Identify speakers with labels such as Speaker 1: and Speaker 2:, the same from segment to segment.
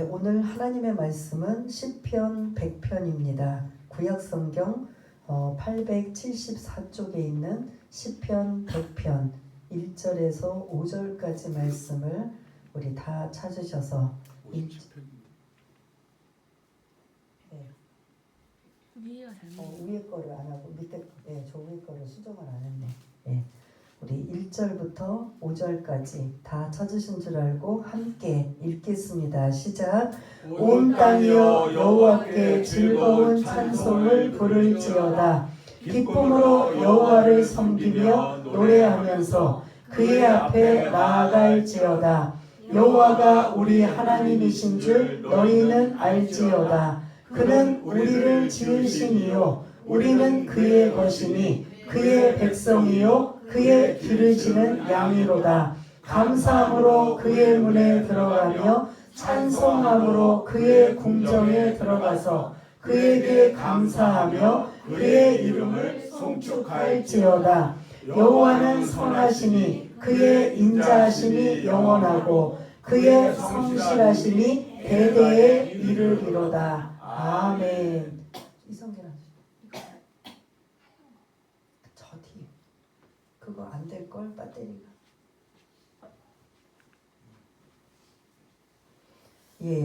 Speaker 1: 오늘 하나님의 말씀은 시편 100편입니다. 구약성경 874쪽에 있는 시편 100편 1절에서 5절까지 말씀을 우리 다 찾으셔서 위에 거를 안 하고 밑에 저 위에 거를 수정을 안 했네. 우리 1절부터 5절까지 다 찾으신 줄 알고 함께 읽겠습니다. 시작. 온 땅이여 여호와께 즐거운 찬송을 부를지어다. 기쁨으로 여호와를 섬기며 노래하면서 그의 앞에 나아갈지어다. 여호와가 우리 하나님이신 줄 너희는 알지어다. 그는 우리를 지으신 이요 우리는 그의 것이니 그의 백성이요 그의 기르시는 양이로다. 감사함으로 그의 문에 들어가며 찬송함으로 그의 궁정에 들어가서 그에게 감사하며 그의 이름을 송축할지어다. 여호와는 선하시니 그의 인자하심이 영원하고 그의 성실하심이 대대에 이르리로다. 아멘. 이성계라 저 뒤 그거 안 될 걸 배터리가.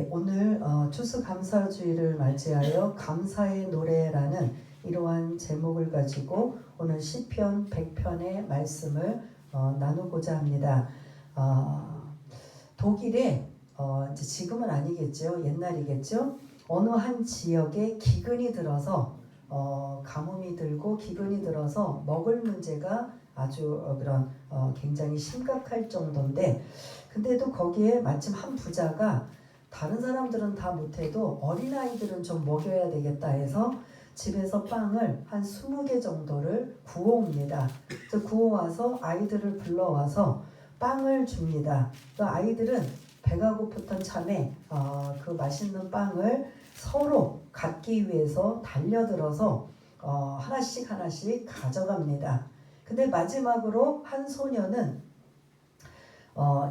Speaker 1: 오늘 추수감사주의를 맞이하여 감사의 노래라는 이러한 제목을 가지고 오늘 시편 100편의 말씀을 나누고자 합니다. 독일에 이제 지금은 아니겠죠. 옛날이겠죠. 어느 한 지역에 기근이 들어서 가뭄이 들고 기근이 들어서 먹을 문제가 아주 그런 굉장히 심각할 정도인데, 근데도 거기에 마침 한 부자가 다른 사람들은 다 못해도 어린아이들은 좀 먹여야 되겠다 해서 집에서 빵을 한 20개 정도를 구워옵니다. 구워와서 아이들을 불러와서 빵을 줍니다. 그 아이들은 배가 고팠던 참에 그 맛있는 빵을 서로 갖기 위해서 달려들어서 하나씩 가져갑니다. 근데 마지막으로 한 소녀는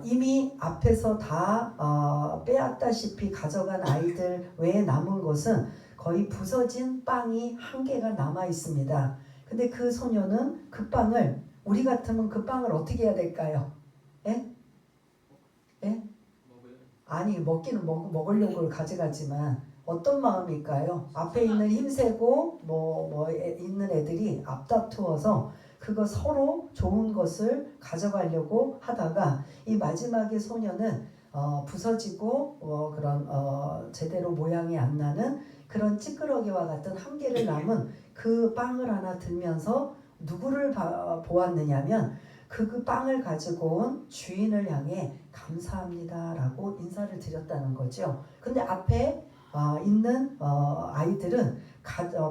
Speaker 1: 이미 앞에서 다 빼앗다시피 가져간 아이들 외에 남은 것은 거의 부서진 빵이 한 개가 남아 있습니다. 근데 그 소녀는 그 빵을, 우리 같으면 그 빵을 어떻게 해야 될까요? 예? 아니, 먹기는 먹으려고 가져가지만 어떤 마음일까요? 앞에 있는 힘세고 있는 애들이 앞다투어서 그거 서로 좋은 것을 가져가려고 하다가 이 마지막에 소녀는 부서지고 그런 제대로 모양이 안 나는 그런 찌끄러기와 같은 한 개를 남은 그 빵을 하나 들면서 누구를 보았느냐면 그 빵을 가지고 온 주인을 향해 감사합니다라고 인사를 드렸다는 거죠. 근데 앞에 있는 아이들은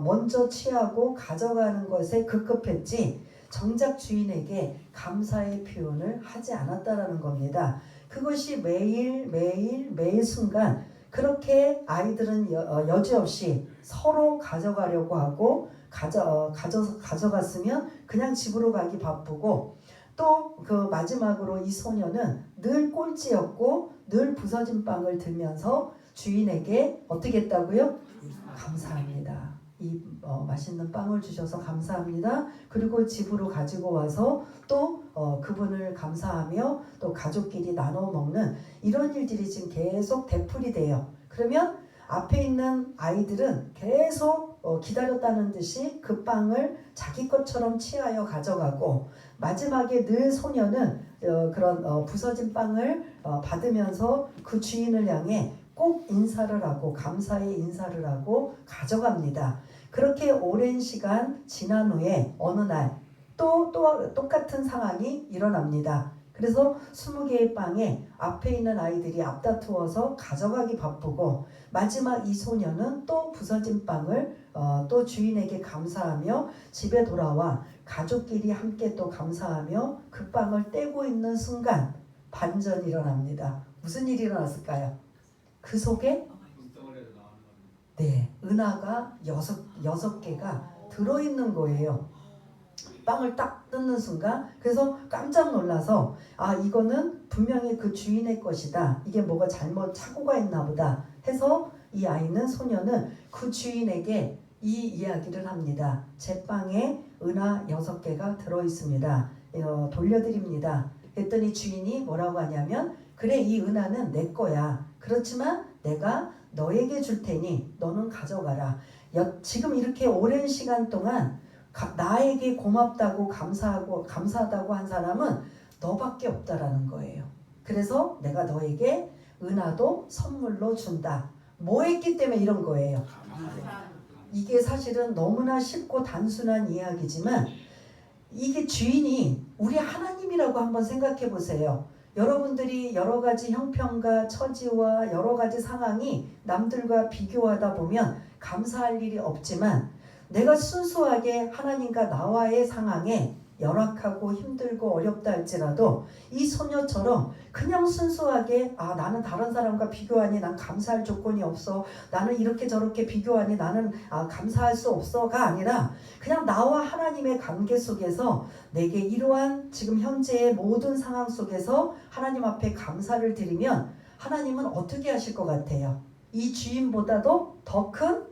Speaker 1: 먼저 취하고 가져가는 것에 급급했지 정작 주인에게 감사의 표현을 하지 않았다라는 겁니다. 그것이 매일 순간 그렇게 아이들은 여지없이 서로 가져가려고 하고 가져갔으면 그냥 집으로 가기 바쁘고, 또 그 마지막으로 이 소녀는 늘 꼴찌였고 늘 부서진 빵을 들면서 주인에게 어떻게 했다고요? 감사합니다. 이 맛있는 빵을 주셔서 감사합니다. 그리고 집으로 가지고 와서 또 그분을 감사하며 또 가족끼리 나눠 먹는 이런 일들이 지금 계속 되풀이 돼요. 그러면 앞에 있는 아이들은 계속 기다렸다는 듯이 그 빵을 자기 것처럼 취하여 가져가고, 마지막에 늘 소녀는 그런 부서진 빵을 받으면서 그 주인을 향해 꼭 인사를 하고 감사의 인사를 하고 가져갑니다. 그렇게 오랜 시간 지난 후에 어느 날 또 똑같은 상황이 일어납니다. 그래서 20개의 빵에 앞에 있는 아이들이 앞다투어서 가져가기 바쁘고, 마지막 이 소녀는 또 부서진 빵을 또 주인에게 감사하며 집에 돌아와 가족끼리 함께 또 감사하며 그 빵을 떼고 있는 순간 반전이 일어납니다. 무슨 일이 일어났을까요? 그 속에 은하가 6개가 들어있는 거예요. 빵을 딱 뜯는 순간 그래서 깜짝 놀라서 아 이거는 분명히 그 주인의 것이다. 이게 뭐가 잘못 착오가 있나 보다 해서 이 아이는 소녀는 그 주인에게 이 이야기를 합니다. 제 빵에 은하 6개가 들어있습니다. 돌려드립니다. 그랬더니 주인이 뭐라고 하냐면 그래 이 은하는 내 거야. 그렇지만 내가 너에게 줄 테니 너는 가져가라. 지금 이렇게 오랜 시간 동안 나에게 고맙다고 감사하다고 한 사람은 너밖에 없다라는 거예요. 그래서 내가 너에게 은하도 선물로 준다. 뭐 했기 때문에 이런 거예요. 이게 사실은 너무나 쉽고 단순한 이야기지만 이게 주인이 우리 하나님이라고 한번 생각해 보세요. 여러분들이 여러 가지 형편과 처지와 여러 가지 상황이 남들과 비교하다 보면 감사할 일이 없지만 내가 순수하게 하나님과 나와의 상황에 열악하고 힘들고 어렵다 할지라도 이 소녀처럼 그냥 순수하게 아 나는 다른 사람과 비교하니 난 감사할 조건이 없어. 나는 이렇게 저렇게 비교하니 나는 감사할 수 없어가 아니라 그냥 나와 하나님의 관계 속에서 내게 이러한 지금 현재의 모든 상황 속에서 하나님 앞에 감사를 드리면 하나님은 어떻게 하실 것 같아요? 이 주인보다도 더 큰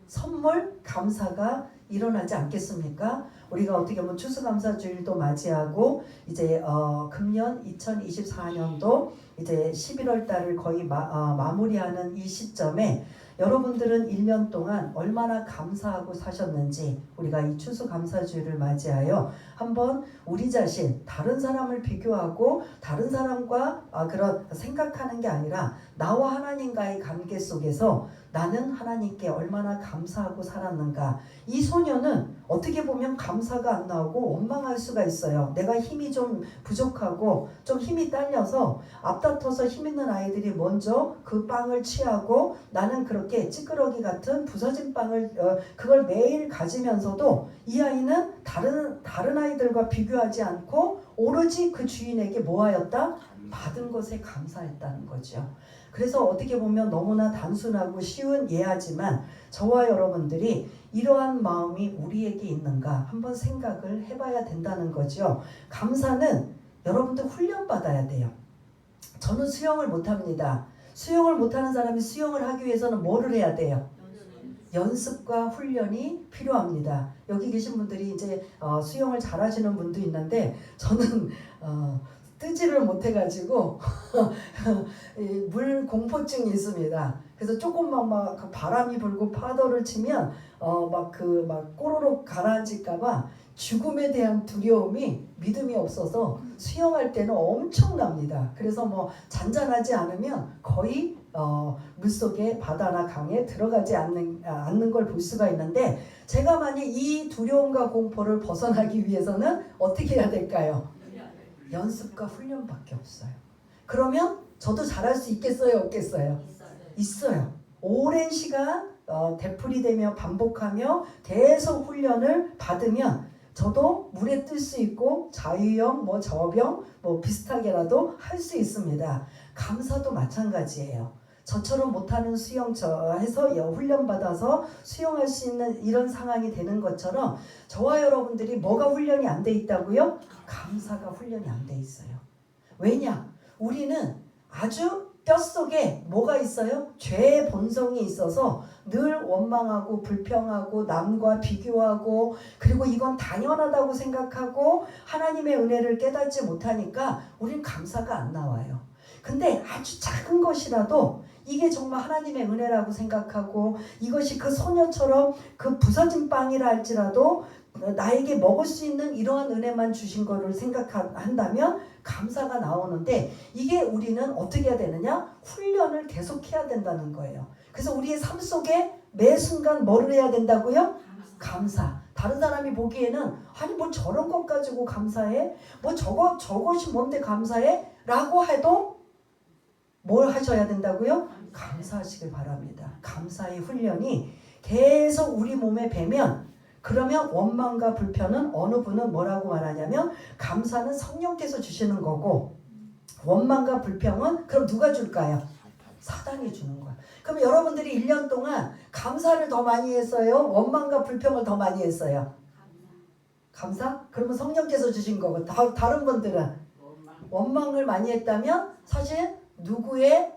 Speaker 1: 선물 감사가 일어나지 않겠습니까? 우리가 어떻게 보면 추수감사주일도 맞이하고 이제 금년 2024년도 이제 11월 달을 거의 마무리하는 이 시점에 여러분들은 1년 동안 얼마나 감사하고 사셨는지 우리가 이 추수감사주일을 맞이하여 한번 우리 자신 다른 사람을 비교하고 다른 사람과 그런 생각하는 게 아니라 나와 하나님과의 관계 속에서 나는 하나님께 얼마나 감사하고 살았는가. 이 소녀는 어떻게 보면 감사가 안 나오고 원망할 수가 있어요. 내가 힘이 좀 부족하고 좀 힘이 딸려서 앞다퉈서 힘 있는 아이들이 먼저 그 빵을 취하고 나는 그렇게 찌끄러기 같은 부서진 빵을 그걸 매일 가지면서도 이 아이는 다른 아이들과 비교하지 않고 오로지 그 주인에게 뭐하였다? 받은 것에 감사했다는 거죠. 그래서 어떻게 보면 너무나 단순하고 쉬운 예하지만 저와 여러분들이 이러한 마음이 우리에게 있는가 한번 생각을 해봐야 된다는 거죠. 감사는 여러분들 훈련받아야 돼요. 저는 수영을 못합니다. 수영을 못하는 사람이 수영을 하기 위해서는 뭐를 해야 돼요? 연습과 훈련이 필요합니다. 여기 계신 분들이 이제 수영을 잘하시는 분도 있는데 저는 뜨지를 못해가지고 물 공포증이 있습니다. 그래서 조금만 막 바람이 불고 파도를 치면 막 꼬르륵 가라앉을까봐 죽음에 대한 두려움이 믿음이 없어서 수영할 때는 엄청납니다. 그래서 뭐 잔잔하지 않으면 거의 물속에 바다나 강에 들어가지 않는 걸 볼 수가 있는데 제가 만약 이 두려움과 공포를 벗어나기 위해서는 어떻게 해야 될까요? 연습과 훈련밖에 없어요. 그러면 저도 잘할 수 있겠어요? 없겠어요? 있어요. 오랜 시간 되풀이되며 반복하며 계속 훈련을 받으면 저도 물에 뜰 수 있고 자유형, 저병 비슷하게라도 할 수 있습니다. 감사도 마찬가지예요. 저처럼 못하는 수영해서 훈련받아서 수영할 수 있는 이런 상황이 되는 것처럼 저와 여러분들이 뭐가 훈련이 안 돼 있다고요? 감사가 훈련이 안 돼 있어요. 왜냐? 우리는 아주 뼛속에 뭐가 있어요? 죄의 본성이 있어서 늘 원망하고 불평하고 남과 비교하고 그리고 이건 당연하다고 생각하고 하나님의 은혜를 깨닫지 못하니까 우린 감사가 안 나와요. 근데 아주 작은 것이라도 이게 정말 하나님의 은혜라고 생각하고 이것이 그 소녀처럼 그 부서진 빵이라 할지라도 나에게 먹을 수 있는 이러한 은혜만 주신 거를 생각한다면 감사가 나오는데 이게 우리는 어떻게 해야 되느냐? 훈련을 계속해야 된다는 거예요. 그래서 우리의 삶 속에 매 순간 뭐를 해야 된다고요? 감사. 다른 사람이 보기에는 아니 뭐 저런 것 가지고 감사해? 뭐 저것이 뭔데 감사해? 라고 해도 뭘 하셔야 된다고요? 감사하시길 바랍니다. 감사의 훈련이 계속 우리 몸에 배면 그러면 원망과 불편은 어느 분은 뭐라고 말하냐면 감사는 성령께서 주시는 거고 원망과 불평은 그럼 누가 줄까요? 사단이 주는 거야. 그럼 여러분들이 1년 동안 감사를 더 많이 했어요? 원망과 불평을 더 많이 했어요? 감사? 그러면 성령께서 주신 거고 다른 분들은 원망을 많이 했다면 사실 누구의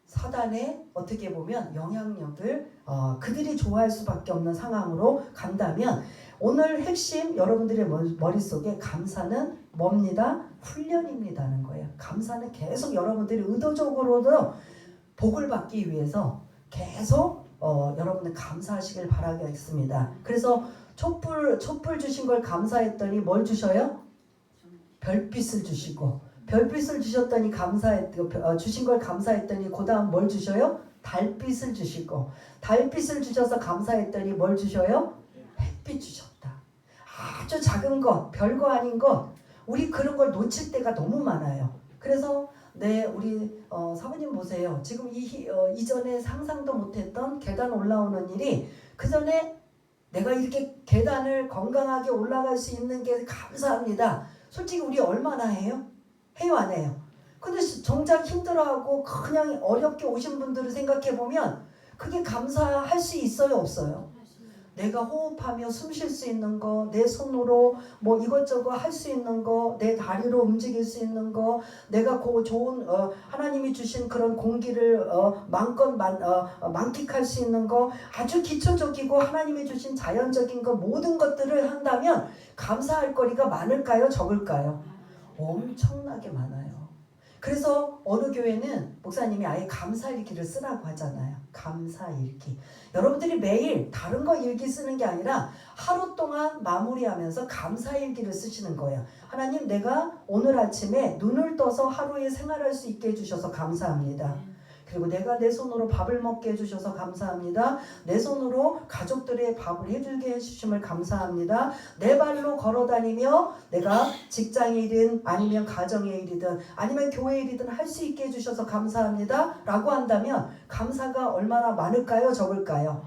Speaker 1: 사단의 어떻게 보면 영향력을 그들이 좋아할 수밖에 없는 상황으로 간다면 오늘 핵심 여러분들의 머릿속에 감사는 뭡니다? 훈련입니다는 거예요. 감사는 계속 여러분들이 의도적으로도 복을 받기 위해서 계속 여러분들 감사하시길 바라겠습니다. 그래서 촛불 주신 걸 감사했더니 뭘 주셔요? 별빛을 주시고 별빛을 주셨더니 주신 걸 감사했더니 그 다음 뭘 주셔요? 달빛을 주시고 달빛을 주셔서 감사했더니 뭘 주셔요? 햇빛 주셨다. 아주 작은 것, 별거 아닌 것 우리 그런 걸 놓칠 때가 너무 많아요. 그래서 우리 사부님 보세요. 지금 이전에 상상도 못했던 계단 올라오는 일이 그 전에 내가 이렇게 계단을 건강하게 올라갈 수 있는 게 감사합니다. 솔직히 우리 얼마나 해요? 해요 안 해요? 근데 정작 힘들어하고 그냥 어렵게 오신 분들을 생각해보면 그게 감사할 수 있어요 없어요? 내가 호흡하며 숨 쉴 수 있는 거, 내 손으로 뭐 이것저것 할 수 있는 거, 내 다리로 움직일 수 있는 거, 내가 좋은 하나님이 주신 그런 공기를 마음껏 만끽할 수 있는 거, 아주 기초적이고 하나님이 주신 자연적인 거 모든 것들을 한다면 감사할 거리가 많을까요? 적을까요? 엄청나게 많아요. 그래서 어느 교회는 목사님이 아예 감사일기를 쓰라고 하잖아요. 감사일기. 여러분들이 매일 다른 거 일기 쓰는 게 아니라 하루 동안 마무리하면서 감사일기를 쓰시는 거예요. 하나님, 내가 오늘 아침에 눈을 떠서 하루에 생활할 수 있게 해주셔서 감사합니다. 그리고 내가 내 손으로 밥을 먹게 해주셔서 감사합니다. 내 손으로 가족들의 밥을 해주게 해주심을 감사합니다. 내 발로 걸어다니며 내가 직장의 일이든 아니면 가정의 일이든 아니면 교회 일이든 할 수 있게 해주셔서 감사합니다. 라고 한다면 감사가 얼마나 많을까요? 적을까요?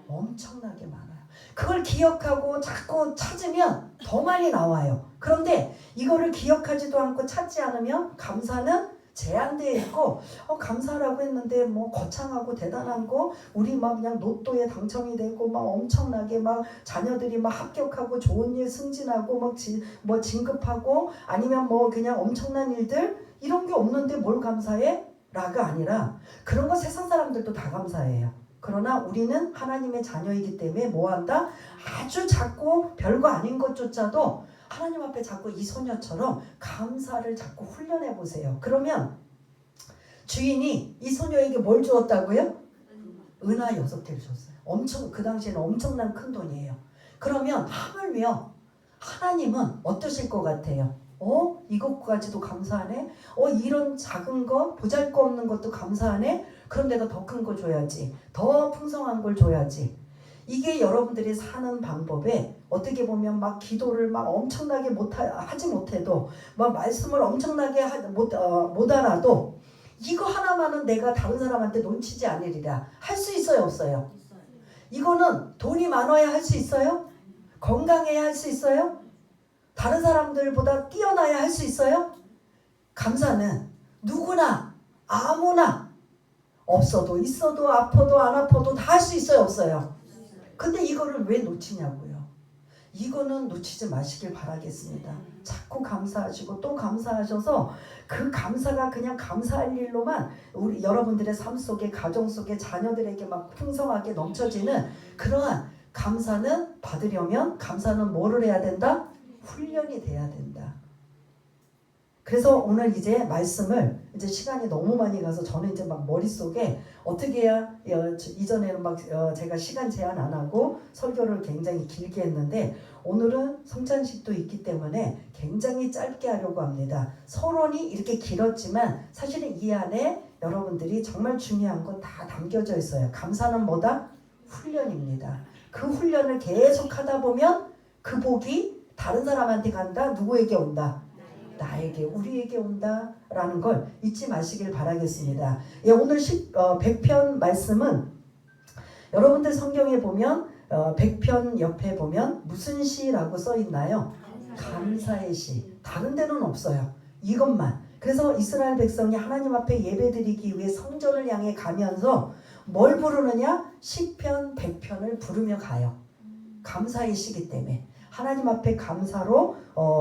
Speaker 1: 엄청나게 많아요. 그걸 기억하고 자꾸 찾으면 더 많이 나와요. 그런데 이거를 기억하지도 않고 찾지 않으면 감사는 제한되어 있고 감사라고 했는데 뭐 거창하고 대단한 거 우리 막 그냥 로또에 당첨이 되고 막 엄청나게 막 자녀들이 막 합격하고 좋은 일 승진하고 뭐 진급하고 아니면 뭐 그냥 엄청난 일들 이런 게 없는데 뭘 감사해? 라가 아니라 그런 거 세상 사람들도 다 감사해요. 그러나 우리는 하나님의 자녀이기 때문에 뭐 한다? 아주 작고 별거 아닌 것조차도 하나님 앞에 자꾸 이 소녀처럼 감사를 자꾸 훈련해 보세요. 그러면 주인이 이 소녀에게 뭘 주었다고요? 은하 6개를 줬어요. 그 당시에는 엄청난 큰 돈이에요. 그러면 하물며 하나님은 어떠실 것 같아요? 이것까지도 감사하네? 이런 작은 거 보잘것없는 것도 감사하네? 그럼 내가 더 큰 거 줘야지. 더 풍성한 걸 줘야지. 이게 여러분들이 사는 방법에 어떻게 보면 막 기도를 막 엄청나게 하지 못해도 막 말씀을 엄청나게 못 알아도 이거 하나만은 내가 다른 사람한테 놓치지 않으리라 할 수 있어요 없어요? 이거는 돈이 많아야 할 수 있어요? 건강해야 할 수 있어요? 다른 사람들보다 뛰어나야 할 수 있어요? 감사는 누구나 아무나 없어도 있어도 아파도 안 아파도 다 할 수 있어요 없어요? 근데 이거를 왜 놓치냐고요. 이거는 놓치지 마시길 바라겠습니다. 자꾸 감사하시고 또 감사하셔서 그 감사가 그냥 감사할 일로만 우리 여러분들의 삶 속에 가정 속에 자녀들에게 막 풍성하게 넘쳐지는 그러한 감사는 받으려면 감사는 뭐를 해야 된다? 훈련이 돼야 된다. 그래서 오늘 이제 말씀을 이제 시간이 너무 많이 가서 저는 이제 막 머릿속에 어떻게 해야 이전에는 막 제가 시간 제한 안 하고 설교를 굉장히 길게 했는데 오늘은 성찬식도 있기 때문에 굉장히 짧게 하려고 합니다. 서론이 이렇게 길었지만 사실은 이 안에 여러분들이 정말 중요한 건 다 담겨져 있어요. 감사는 뭐다? 훈련입니다. 그 훈련을 계속 하다 보면 그 복이 다른 사람한테 간다? 누구에게 온다? 나에게 우리에게 온다라는 걸 잊지 마시길 바라겠습니다. 오늘 100편 말씀은 여러분들 성경에 보면 100편 옆에 보면 무슨 시라고 써 있나요? 감사의 시. 다른 데는 없어요. 이것만. 그래서 이스라엘 백성이 하나님 앞에 예배드리기 위해 성전을 향해 가면서 뭘 부르느냐? 시편 100편을 부르며 가요. 감사의 시기 때문에. 하나님 앞에 감사로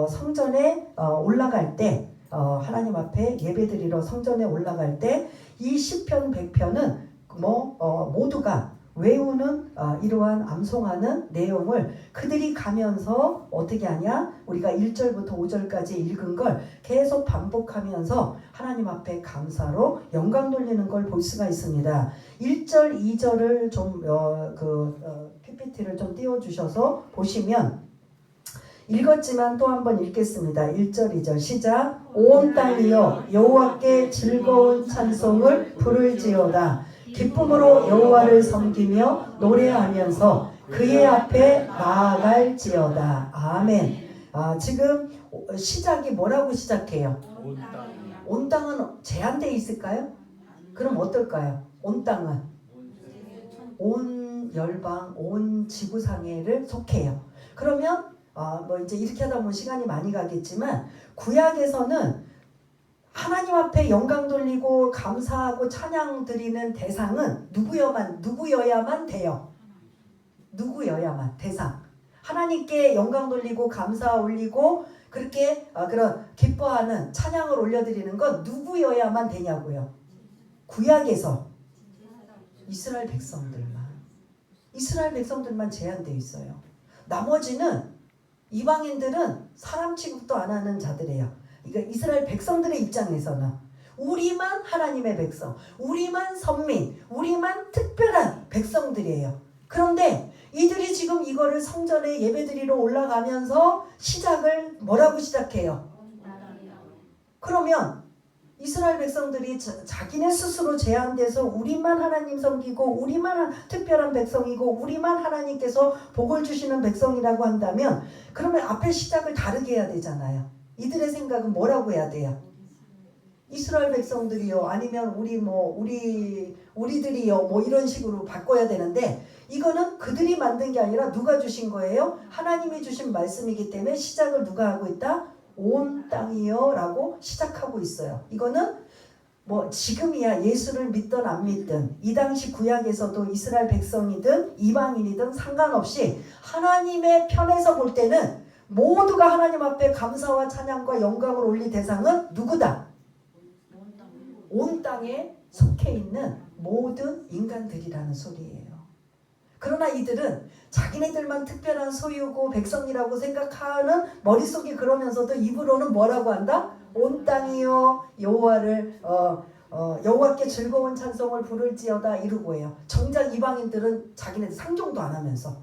Speaker 1: 성전에 올라갈 때 하나님 앞에 예배드리러 성전에 올라갈 때 이 시편 100편은 모두가 외우는 이러한 암송하는 내용을 그들이 가면서 어떻게 하냐? 우리가 1절부터 5절까지 읽은 걸 계속 반복하면서 하나님 앞에 감사로 영광 돌리는 걸 볼 수가 있습니다. 1절, 2절을 좀 PPT를 좀 띄워주셔서 보시면 읽었지만 또 한번 읽겠습니다. 1절, 2절 시작. 온 땅이여 여호와께 즐거운 찬송을 부를지어다. 기쁨으로 여호와를 섬기며 노래하면서 그의 앞에 나아갈지어다. 아멘. 지금 시작이 뭐라고 시작해요? 온 땅은 제한되어 있을까요? 그럼 어떨까요? 온 땅은 온 열방, 온 지구상에를 속해요. 그러면 이제 이렇게 하다 보면 시간이 많이 가겠지만 구약에서는 하나님 앞에 영광 돌리고 감사하고 찬양 드리는 대상은 누구여야만 돼요. 누구여야만 대상. 하나님께 영광 돌리고 감사 올리고 그렇게 그런 기뻐하는 찬양을 올려드리는 건 누구여야만 되냐고요. 구약에서 이스라엘 백성들만 제한되어 있어요. 나머지는 이방인들은 사람 취급도 안 하는 자들이에요. 그러니까 이스라엘 백성들의 입장에서는 우리만 하나님의 백성, 우리만 선민, 우리만 특별한 백성들이에요. 그런데 이들이 지금 이거를 성전에 예배드리러 올라가면서 시작을 뭐라고 시작해요? 그러면 이스라엘 백성들이 자기네 스스로 제한돼서 우리만 하나님 섬기고 우리만 특별한 백성이고 우리만 하나님께서 복을 주시는 백성이라고 한다면 그러면 앞에 시작을 다르게 해야 되잖아요. 이들의 생각은 뭐라고 해야 돼요? 이스라엘 백성들이요 아니면 우리들이요 이런 식으로 바꿔야 되는데 이거는 그들이 만든 게 아니라 누가 주신 거예요? 하나님이 주신 말씀이기 때문에 시작을 누가 하고 있다? 온 땅이요 라고 시작하고 있어요. 이거는 지금이야 예수를 믿든 안 믿든 이 당시 구약에서도 이스라엘 백성이든 이방인이든 상관없이 하나님의 편에서 볼 때는 모두가 하나님 앞에 감사와 찬양과 영광을 올릴 대상은 누구다? 온 땅에 속해 있는 모든 인간들이라는 소리예요. 그러나 이들은 자기네들만 특별한 소유고 백성이라고 생각하는 머릿속이 그러면서도 입으로는 뭐라고 한다? 온 땅이요 여호와를 여호와께 즐거운 찬송을 부를지어다 이러고 해요. 정작 이방인들은 자기네들 상종도 안 하면서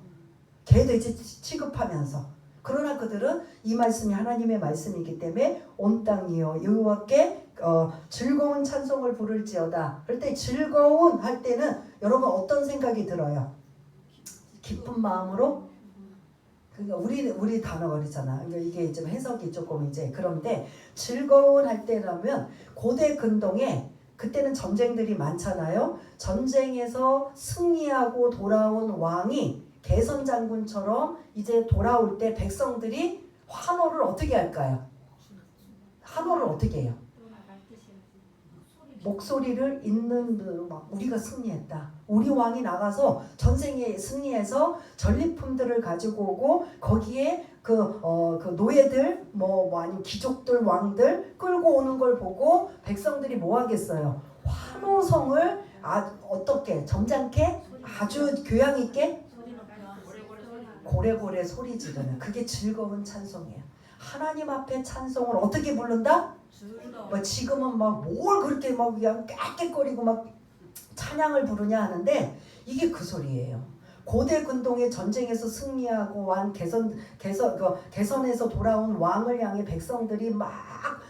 Speaker 1: 개돼지 취급하면서 그러나 그들은 이 말씀이 하나님의 말씀이기 때문에 온 땅이요 여호와께 즐거운 찬송을 부를지어다. 그럴 때 즐거운 할 때는 여러분 어떤 생각이 들어요? 기쁜 마음으로 그러니까 우리 단어가 그렇잖아. 그러니까 이게 좀 해석이 조금 이제 그런데 즐거운 할 때라면 고대 근동에 그때는 전쟁들이 많잖아요. 전쟁에서 승리하고 돌아온 왕이 개선 장군처럼 이제 돌아올 때 백성들이 환호를 어떻게 할까요? 환호를 어떻게 해요? 목소리를 있는 막 우리가 승리했다. 우리 왕이 나가서 전쟁에 승리해서 전리품들을 가지고 오고 거기에 그 노예들 아니면 귀족들 왕들 끌고 오는 걸 보고 백성들이 뭐 하겠어요? 환호성을 어떻게 점잖게 아주 교양 있게 고래고래 소리 지르는 그게 즐거운 찬송이에요. 하나님 앞에 찬송을 어떻게 부른다? 지금은 뭘 그렇게 그냥 깍깍거리고 찬양을 부르냐 하는데 이게 그 소리예요. 고대 근동의 전쟁에서 승리하고 개선에서 돌아온 왕을 향해 백성들이 막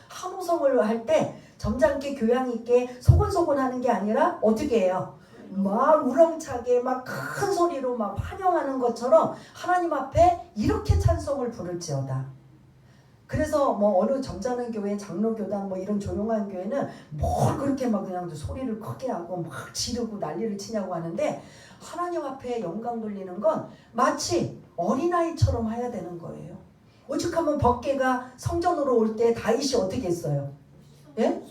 Speaker 1: 함호성을 할 때 점잖게 교양 있게 소곤소곤 하는 게 아니라 어떻게 해요? 막 우렁차게 큰 소리로 환영하는 것처럼 하나님 앞에 이렇게 찬송을 부를지어다. 그래서 어느 점잖은 교회, 장로교단 이런 조용한 교회는 뭘 그렇게 그냥 소리를 크게 하고 막 지르고 난리를 치냐고 하는데 하나님 앞에 영광 돌리는 건 마치 어린아이처럼 해야 되는 거예요. 오죽하면 법궤가 성전으로 올 때 다윗이 어떻게 했어요? 예?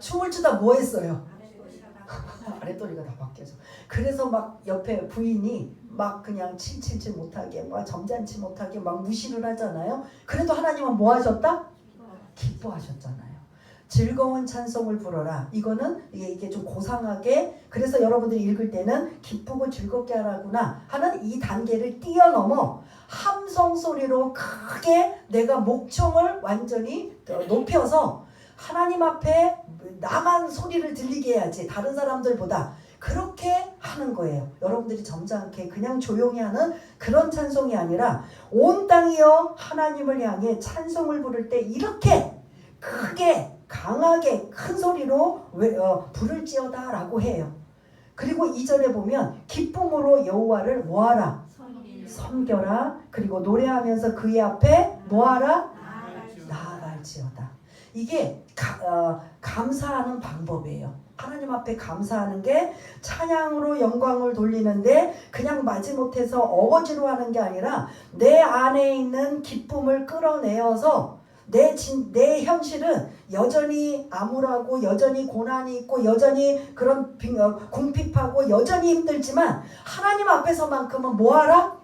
Speaker 1: 춤을 추다 뭐 했어요? 아랫도리가 다 바뀌어져. 그래서 막 옆에 부인이 막 그냥 칠칠칠 못하게 막 점잖지 못하게 막 무시를 하잖아요. 그래도 하나님은 뭐 하셨다? 기뻐하셨잖아요. 즐거운 찬송을 부르라. 이거는 이게 좀 고상하게, 그래서 여러분들이 읽을 때는 기쁘고 즐겁게 하라구나 하는 이 단계를 뛰어넘어 함성 소리로 크게 내가 목청을 완전히 높여서 하나님 앞에 나만 소리를 들리게 해야지, 다른 사람들보다. 그렇게 하는 거예요. 여러분들이 점잖게 그냥 조용히 하는 그런 찬송이 아니라 온 땅이여 하나님을 향해 찬송을 부를 때 이렇게 크게 강하게 큰 소리로 부를지어다 라고 해요. 그리고 2절에 보면 기쁨으로 여호와를 뭐하라? 섬겨라. 그리고 노래하면서 그의 앞에 뭐하라? 나아갈지어다. 이게 감사하는 방법이에요. 하나님 앞에 감사하는 게 찬양으로 영광을 돌리는데 그냥 마지못해서 어거지로 하는 게 아니라 내 안에 있는 기쁨을 끌어내어서 내 현실은 여전히 암울하고 여전히 고난이 있고 여전히 그런 궁핍하고 여전히 힘들지만 하나님 앞에서만큼은 뭐하라?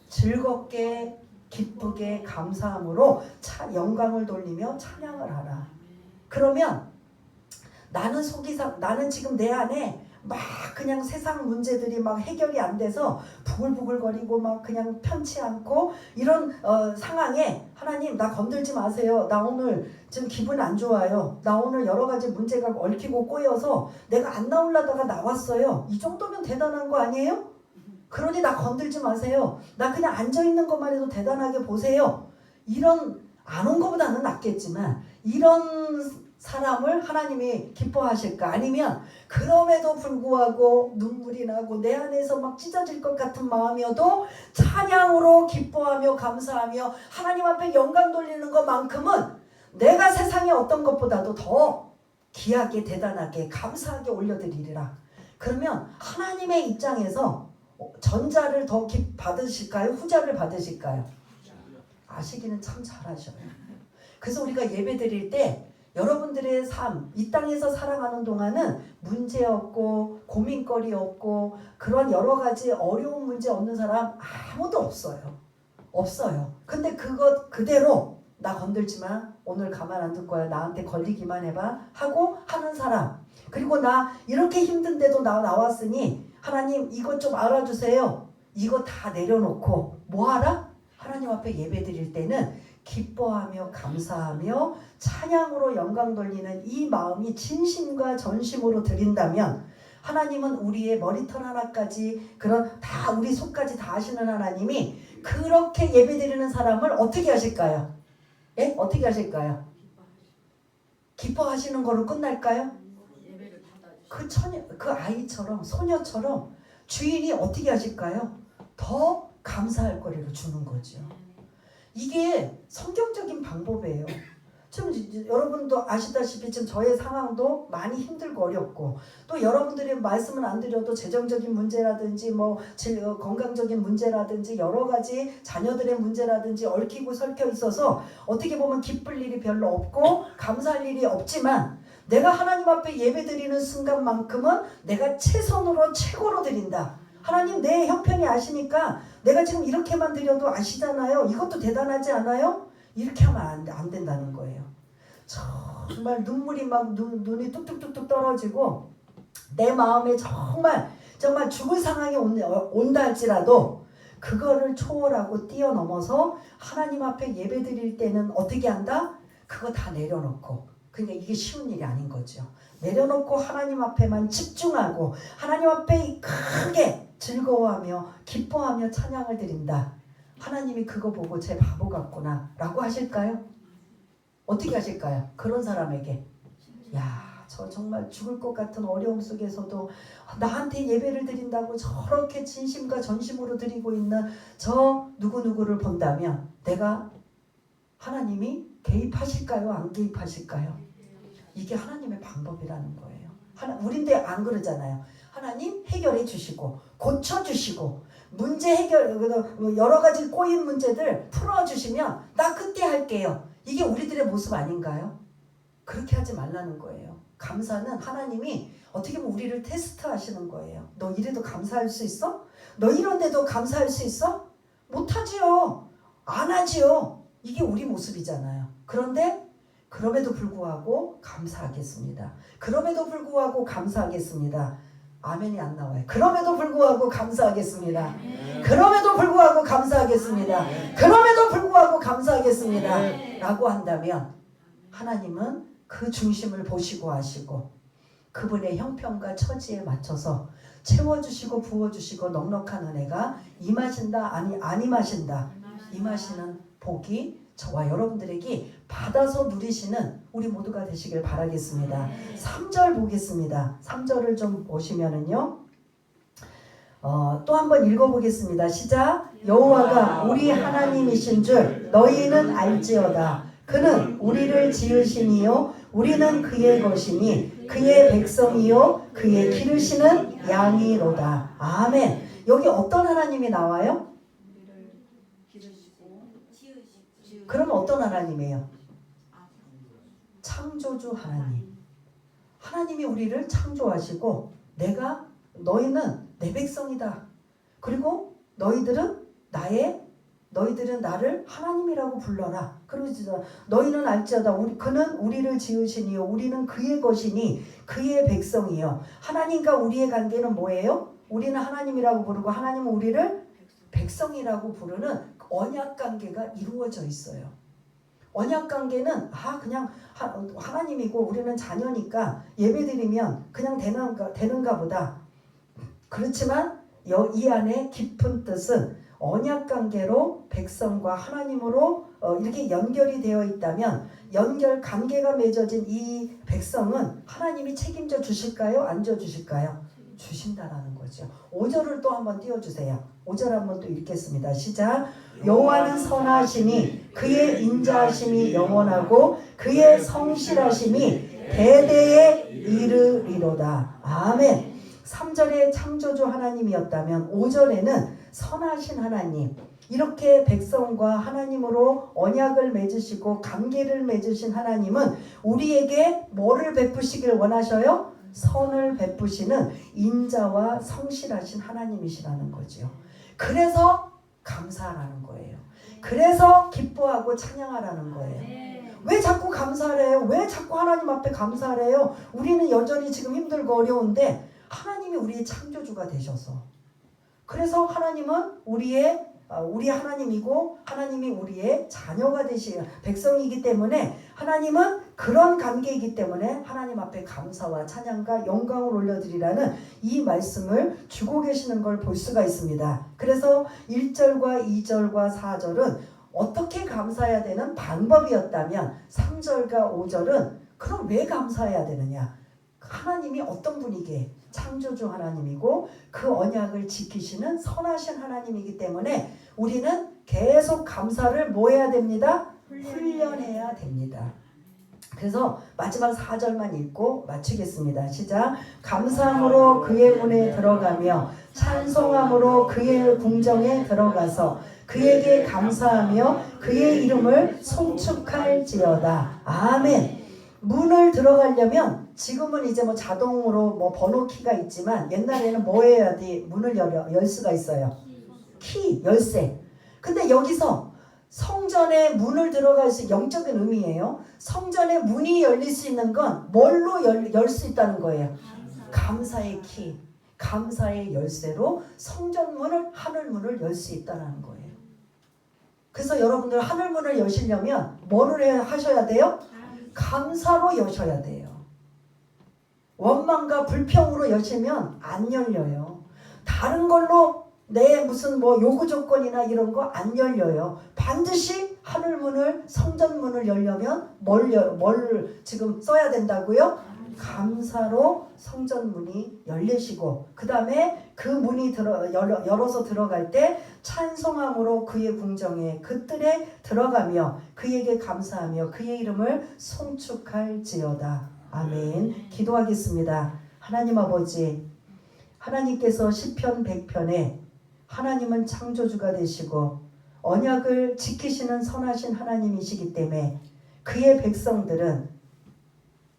Speaker 1: 즐겁게 기쁘게 감사함으로 영광을 돌리며 찬양을 하라. 그러면 나는 지금 내 안에 막 그냥 세상 문제들이 막 해결이 안 돼서 부글부글거리고 막 그냥 편치 않고 이런 상황에 하나님 나 건들지 마세요. 나 오늘 지금 기분 안 좋아요. 나 오늘 여러 가지 문제가 얽히고 꼬여서 내가 안 나오려다가 나왔어요. 이 정도면 대단한 거 아니에요? 그러니 나 건들지 마세요. 나 그냥 앉아있는 것만 해도 대단하게 보세요. 이런 안 온 것보다는 낫겠지만 이런 사람을 하나님이 기뻐하실까? 아니면 그럼에도 불구하고 눈물이 나고 내 안에서 막 찢어질 것 같은 마음이어도 찬양으로 기뻐하며 감사하며 하나님 앞에 영광 돌리는 것만큼은 내가 세상의 어떤 것보다도 더 귀하게 대단하게 감사하게 올려드리리라. 그러면 하나님의 입장에서 전자를 더 받으실까요? 후자를 받으실까요? 아시기는 참 잘하셔요. 그래서 우리가 예배 드릴 때 여러분들의 삶, 이 땅에서 살아가는 동안은 문제 없고 고민거리 없고 그런 여러 가지 어려운 문제 없는 사람 아무도 없어요. 없어요. 근데 그것 그대로 나 건들지 마. 오늘 가만 안 둘 거야. 나한테 걸리기만 해봐. 하고 하는 사람. 그리고 나 이렇게 힘든데도 나왔으니 하나님 이것 좀 알아주세요. 이거 다 내려놓고 뭐하라? 하나님 앞에 예배 드릴 때는 기뻐하며 감사하며 찬양으로 영광 돌리는 이 마음이 진심과 전심으로 드린다면 하나님은 우리의 머리털 하나까지 그런 다 우리 속까지 다 아시는 하나님이 그렇게 예배드리는 사람을 어떻게 하실까요? 예? 어떻게 하실까요? 기뻐하시는 거로 끝날까요? 그 아이처럼 소녀처럼 주인이 어떻게 하실까요? 더 감사할 거리를 주는 거죠. 이게 성경적인 방법이에요. 지금 여러분도 아시다시피 지금 저의 상황도 많이 힘들고 어렵고 또 여러분들이 말씀은 안 드려도 재정적인 문제라든지 뭐 건강적인 문제라든지 여러 가지 자녀들의 문제라든지 얽히고 설켜 있어서 어떻게 보면 기쁠 일이 별로 없고 감사할 일이 없지만 내가 하나님 앞에 예배 드리는 순간만큼은 내가 최선으로 최고로 드린다. 하나님 내 형편이 아시니까 내가 지금 이렇게만 드려도 아시잖아요. 이것도 대단하지 않아요? 이렇게 하면 안 된다는 거예요. 정말 눈물이 막 눈이 뚝뚝뚝뚝 떨어지고 내 마음에 정말 죽을 상황이 온다 할지라도 그거를 초월하고 뛰어넘어서 하나님 앞에 예배 드릴 때는 어떻게 한다? 그거 다 내려놓고, 그러니까 이게 쉬운 일이 아닌 거죠. 내려놓고 하나님 앞에만 집중하고 하나님 앞에 크게 즐거워하며 기뻐하며 찬양을 드린다. 하나님이 그거 보고 제 바보 같구나 라고 하실까요? 어떻게 하실까요? 그런 사람에게 야, 저 정말 죽을 것 같은 어려움 속에서도 나한테 예배를 드린다고 저렇게 진심과 전심으로 드리고 있는 저 누구누구를 본다면 내가 하나님이 개입하실까요? 안 개입하실까요? 이게 하나님의 방법이라는 거예요. 우린데 안 그러잖아요. 하나님 해결해 주시고 고쳐주시고 문제 해결 여러 가지 꼬인 문제들 풀어주시면 나 그때 할게요. 이게 우리들의 모습 아닌가요? 그렇게 하지 말라는 거예요. 감사는 하나님이 어떻게 보면 우리를 테스트 하시는 거예요. 너 이래도 감사할 수 있어? 너 이런데도 감사할 수 있어? 못하지요. 안 하지요. 이게 우리 모습이잖아요. 그런데 그럼에도 불구하고 감사하겠습니다. 그럼에도 불구하고 감사하겠습니다. 아멘이 안 나와요. 그럼에도 불구하고 감사하겠습니다. 그럼에도 불구하고 감사하겠습니다. 그럼에도 불구하고 감사하겠습니다. 라고 한다면 하나님은 그 중심을 보시고 하시고 그분의 형편과 처지에 맞춰서 채워주시고 부어주시고 넉넉한 은혜가 임하신다 안 임하신다 임하시는 복이 저와 여러분들에게 받아서 누리시는 우리 모두가 되시길 바라겠습니다. 3절 보겠습니다. 3절을 좀 보시면은요. 또 한번 읽어보겠습니다. 시작. 여호와가 우리 하나님이신 줄 너희는 알지어다. 그는 우리를 지으시니요 우리는 그의 것이니 그의 백성이요 그의 기르시는 양이로다. 아멘. 여기 어떤 하나님이 나와요? 그럼 어떤 하나님이에요? 창조주 하나님. 하나님이 우리를 창조하시고 너희는 내 백성이다. 그리고 너희들은 나를 하나님이라고 불러라. 그러죠. 너희는 알지어다. 그는 우리를 지으시니요 우리는 그의 것이니 그의 백성이요. 하나님과 우리의 관계는 뭐예요? 우리는 하나님이라고 부르고 하나님은 우리를 백성이라고 부르는 언약 관계가 이루어져 있어요. 언약 관계는 그냥 하나님이고 우리는 자녀니까 예배드리면 그냥 되는가 보다. 그렇지만 이 안에 깊은 뜻은 언약 관계로 백성과 하나님으로 이렇게 연결이 되어 있다면 관계가 맺어진 이 백성은 하나님이 책임져 주실까요? 안 져 주실까요? 주신다라는 거죠. 5절을 또 한번 띄워주세요. 5절 한번 또 읽겠습니다. 시작. 여호와는 선하시니 그의 인자하심이 영원하고 그의 성실하심이 대대에 이르리로다. 아멘. 3절에 창조주 하나님이었다면 5절에는 선하신 하나님, 이렇게 백성과 하나님으로 언약을 맺으시고 관계를 맺으신 하나님은 우리에게 뭐를 베푸시길 원하셔요? 선을 베푸시는 인자와 성실하신 하나님이시라는 거죠. 그래서 감사하라는 거예요. 그래서 기뻐하고 찬양하라는 거예요. 왜 자꾸 감사해요? 왜 자꾸 하나님 앞에 감사해요? 우리는 여전히 지금 힘들고 어려운데 하나님이 우리의 창조주가 되셔서, 그래서 하나님은 우리 하나님이고 하나님이 우리의 자녀가 되시는 백성이기 때문에 하나님은 그런 관계이기 때문에 하나님 앞에 감사와 찬양과 영광을 올려드리라는 이 말씀을 주고 계시는 걸 볼 수가 있습니다. 그래서 1절과 2절과 4절은 어떻게 감사해야 되는 방법이었다면 3절과 5절은 그럼 왜 감사해야 되느냐? 하나님이 어떤 분이기에 창조주 하나님이고 그 언약을 지키시는 선하신 하나님이기 때문에 우리는 계속 감사를 뭐 해야 됩니다? 훈련해야 됩니다. 그래서 마지막 4절만 읽고 마치겠습니다. 시작. 감사함으로 그의 문에 들어가며 찬송함으로 그의 궁정에 들어가서 그에게 감사하며 그의 이름을 송축할지어다. 아멘. 문을 들어가려면 지금은 이제 자동으로 번호키가 있지만 옛날에는 뭐 해야 돼? 문을 열 수가 있어요. 키, 열쇠. 근데 여기서 성전에 문을 들어갈 수 영적인 의미예요. 성전에 문이 열릴 수 있는 건 뭘로 열 수 있다는 거예요? 감사의 키, 감사의 열쇠로 성전 문을, 하늘 문을 열 수 있다는 거예요. 그래서 여러분들 하늘 문을 여시려면 뭐를 하셔야 돼요? 감사로 여셔야 돼요. 원망과 불평으로 여시면 안 열려요. 다른 걸로 내 무슨 요구 조건이나 이런 거 안 열려요. 반드시 하늘 문을, 성전 문을 열려면 뭘 지금 써야 된다고요? 감사로 성전 문이 열리시고 그 다음에 그 문이 열어서 들어갈 때 찬송함으로 그의 궁정에 그 뜰에 들어가며 그에게 감사하며 그의 이름을 송축할지어다. 아멘. 기도하겠습니다. 하나님 아버지, 하나님께서 시편 100편에 하나님은 창조주가 되시고 언약을 지키시는 선하신 하나님이시기 때문에 그의 백성들은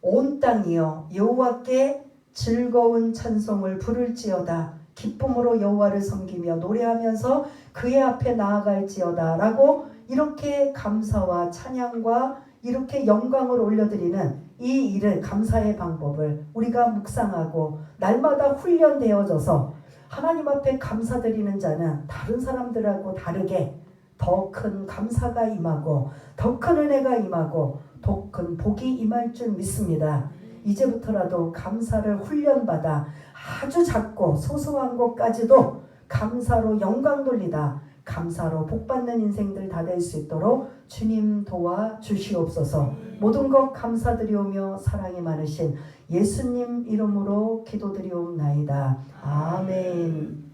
Speaker 1: 온 땅이요 여호와께 즐거운 찬송을 부를지어다. 기쁨으로 여호와를 섬기며 노래하면서 그의 앞에 나아갈지어다 라고 이렇게 감사와 찬양과 이렇게 영광을 올려드리는 이 일을, 감사의 방법을 우리가 묵상하고 날마다 훈련되어져서 하나님 앞에 감사드리는 자는 다른 사람들하고 다르게 더 큰 감사가 임하고 더 큰 은혜가 임하고 더 큰 복이 임할 줄 믿습니다. 이제부터라도 감사를 훈련받아 아주 작고 소소한 것까지도 감사로 영광 돌리다, 감사로 복받는 인생들 다 될 수 있도록 주님 도와 주시옵소서. 모든 것 감사드리오며 사랑이 많으신 예수님 이름으로 기도드리옵나이다. 아멘.